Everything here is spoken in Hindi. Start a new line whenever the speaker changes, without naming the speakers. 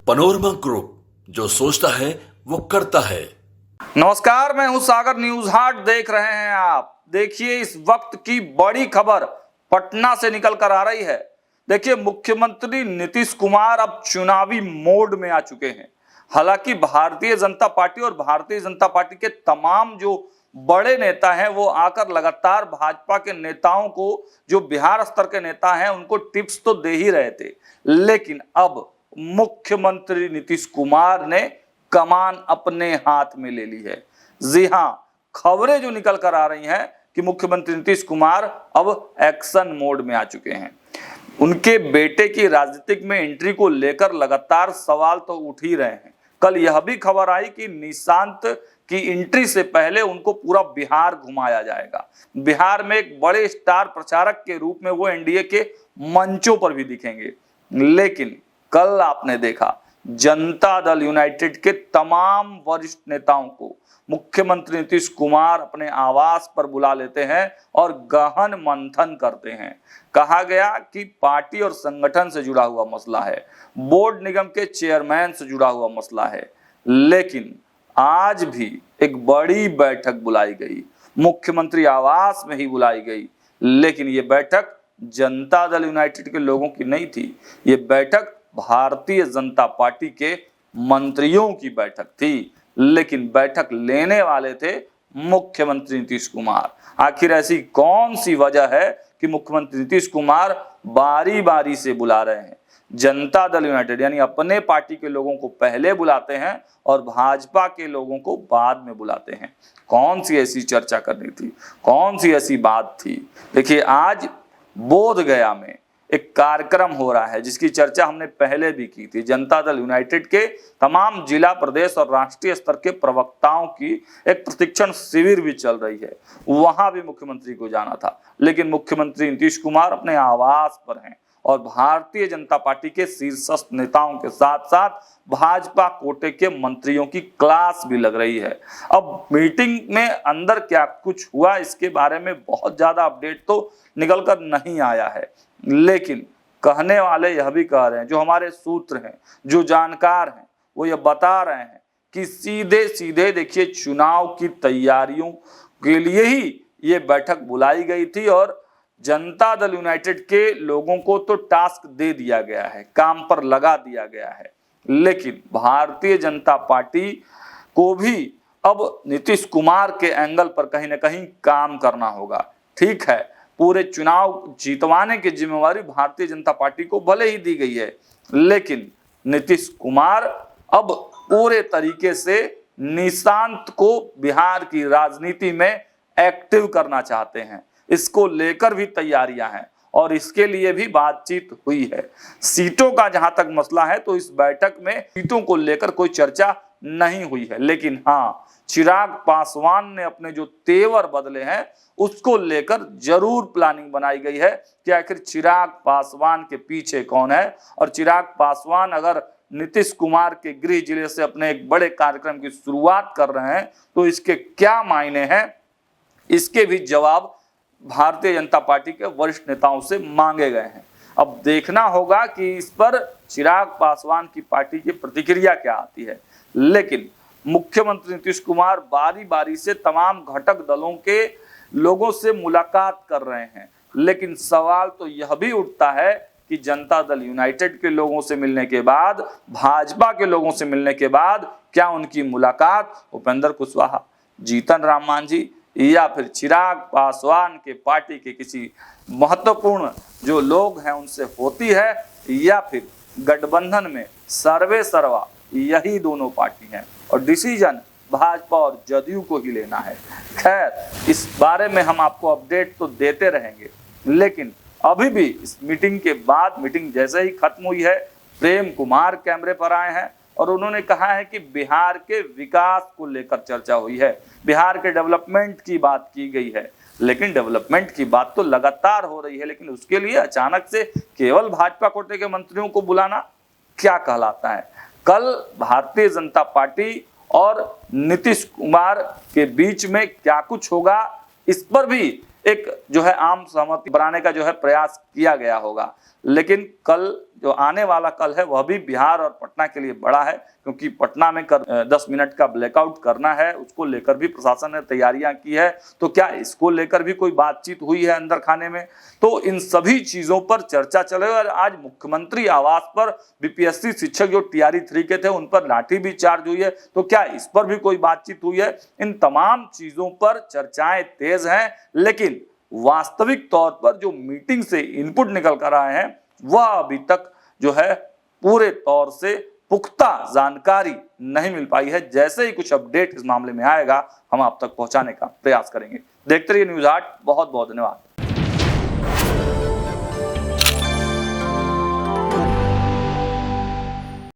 पनोरमा ग्रुप, जो सोचता है वो करता है।
नमस्कार, मैं हूं सागर। न्यूज हाट देख रहे हैं आप। देखिए, इस वक्त की बड़ी खबर पटना से निकल कर आ रही है। देखिए, मुख्यमंत्री नीतीश कुमार अब चुनावी मोड में आ चुके हैं। हालांकि भारतीय जनता पार्टी और भारतीय जनता पार्टी के तमाम जो बड़े नेता हैं वो आकर लगातार भाजपा के नेताओं को, जो बिहार स्तर के नेता हैं, उनको टिप्स तो दे ही रहे थे, लेकिन अब मुख्यमंत्री नीतीश कुमार ने कमान अपने हाथ में ले ली है। जी हां, खबरें जो निकल कर आ रही हैं कि मुख्यमंत्री नीतीश कुमार अब एक्शन मोड में आ चुके हैं। उनके बेटे की राजनीतिक में एंट्री को लेकर लगातार सवाल तो उठ ही रहे हैं। कल यह भी खबर आई कि निशांत की एंट्री से पहले उनको पूरा बिहार घुमाया जाएगा। बिहार में एक बड़े स्टार प्रचारक के रूप में वो एनडीए के मंचों पर भी दिखेंगे। लेकिन कल आपने देखा, जनता दल यूनाइटेड के तमाम वरिष्ठ नेताओं को मुख्यमंत्री नीतीश कुमार अपने आवास पर बुला लेते हैं और गहन मंथन करते हैं। कहा गया कि पार्टी और संगठन से जुड़ा हुआ मसला है, बोर्ड निगम के चेयरमैन से जुड़ा हुआ मसला है। लेकिन आज भी एक बड़ी बैठक बुलाई गई, मुख्यमंत्री आवास में ही बुलाई गई। लेकिन ये बैठक जनता दल यूनाइटेड के लोगों की नहीं थी, ये बैठक भारतीय जनता पार्टी के मंत्रियों की बैठक थी। लेकिन बैठक लेने वाले थे मुख्यमंत्री नीतीश कुमार। आखिर ऐसी कौन सी वजह है कि मुख्यमंत्री नीतीश कुमार बारी बारी से बुला रहे हैं? जनता दल यूनाइटेड यानी अपने पार्टी के लोगों को पहले बुलाते हैं और भाजपा के लोगों को बाद में बुलाते हैं। कौन सी ऐसी चर्चा करनी थी, कौन सी ऐसी बात थी? देखिए, आज बोधगया में एक कार्यक्रम हो रहा है जिसकी चर्चा हमने पहले भी की थी। जनता दल यूनाइटेड के तमाम जिला, प्रदेश और राष्ट्रीय स्तर के प्रवक्ताओं की एक प्रशिक्षण शिविर भी चल रही है। वहां भी मुख्यमंत्री को जाना था, लेकिन मुख्यमंत्री नीतीश कुमार अपने आवास पर हैं और भारतीय जनता पार्टी के शीर्षस्थ नेताओं के साथ साथ भाजपा कोटे के मंत्रियों की क्लास भी लग रही है। अब मीटिंग में अंदर क्या कुछ हुआ, इसके बारे में बहुत ज्यादा अपडेट तो निकल कर नहीं आया है। लेकिन कहने वाले यह भी कह रहे हैं, जो हमारे सूत्र हैं, जो जानकार हैं, वो ये बता रहे हैं कि सीधे सीधे देखिए, चुनाव की तैयारियों के लिए ही ये बैठक बुलाई गई थी और जनता दल यूनाइटेड के लोगों को तो टास्क दे दिया गया है, काम पर लगा दिया गया है। लेकिन भारतीय जनता पार्टी को भी अब नीतीश कुमार के एंगल पर कहीं ना कहीं काम करना होगा। ठीक है, पूरे चुनाव जीतवाने की जिम्मेवारी भारतीय जनता पार्टी को भले ही दी गई है, लेकिन नीतीश कुमार अब पूरे तरीके से निशांत को बिहार की राजनीति में एक्टिव करना चाहते हैं। इसको लेकर भी तैयारियां हैं और इसके लिए भी बातचीत हुई है। सीटों का जहां तक मसला है तो इस बैठक में सीटों को लेकर कोई चर्चा नहीं हुई है। लेकिन हाँ, चिराग पासवान ने अपने जो तेवर बदले हैं उसको लेकर जरूर प्लानिंग बनाई गई है कि आखिर चिराग पासवान के पीछे कौन है और चिराग पासवान अगर नीतीश कुमार के गृह जिले से अपने एक बड़े कार्यक्रम की शुरुआत कर रहे हैं तो इसके क्या मायने हैं, इसके भी जवाब भारतीय जनता पार्टी के वरिष्ठ नेताओं से मांगे गए हैं। अब देखना होगा कि इस पर चिराग पासवान की पार्टी की प्रतिक्रिया क्या आती है। लेकिन मुख्यमंत्री नीतीश कुमार बारी बारी से तमाम घटक दलों के लोगों से मुलाकात कर रहे हैं। लेकिन सवाल तो यह भी उठता है कि जनता दल यूनाइटेड के लोगों से मिलने के बाद, भाजपा के लोगों से मिलने के बाद क्या उनकी मुलाकात उपेंद्र कुशवाहा, जीतन राम मांझी या फिर चिराग पासवान के पार्टी के किसी महत्वपूर्ण जो लोग हैं उनसे होती है, या फिर गठबंधन में सर्वे सर्वा यही दोनों पार्टी हैं और डिसीजन भाजपा और जदयू को ही लेना है। खैर, इस बारे में हम आपको अपडेट तो देते रहेंगे, लेकिन अभी भी इस मीटिंग के बाद, मीटिंग जैसे ही खत्म हुई है, प्रेम कुमार कैमरे पर आए हैं और उन्होंने कहा है कि बिहार के विकास को लेकर चर्चा हुई है, बिहार के डेवलपमेंट की बात की गई है। लेकिन डेवलपमेंट की बात तो लगातार हो रही है, लेकिन उसके लिए अचानक से केवल भाजपा कोटे के मंत्रियों को बुलाना क्या कहलाता है? कल भारतीय जनता पार्टी और नीतीश कुमार के बीच में क्या कुछ होगा, इस पर भी एक जो है आम सहमति बनाने का जो है प्रयास किया गया होगा। लेकिन कल जो आने वाला कल है वह भी बिहार और पटना के लिए बड़ा है, क्योंकि पटना में 10 मिनट का ब्लैकआउट करना है, उसको लेकर भी प्रशासन ने तैयारियां की है। तो क्या इसको लेकर भी कोई बातचीत हुई है अंदर खाने में? तो इन सभी चीजों पर चर्चा चले। और आज मुख्यमंत्री आवास पर बीपीएससी शिक्षक जो टीआरई 3 के थे उन पर लाठी भी चार्ज हुई है, तो क्या इस पर भी कोई बातचीत हुई है? इन तमाम चीजों पर चर्चाएं तेज हैं, लेकिन वास्तविक तौर पर जो मीटिंग से इनपुट निकल कर आए हैं वह अभी तक जो है पूरे तौर से पुख्ता जानकारी नहीं मिल पाई है। जैसे ही कुछ अपडेट इस मामले में आएगा हम आप तक पहुंचाने का प्रयास करेंगे। देखते रहिए न्यूज़ 8। बहुत बहुत धन्यवाद।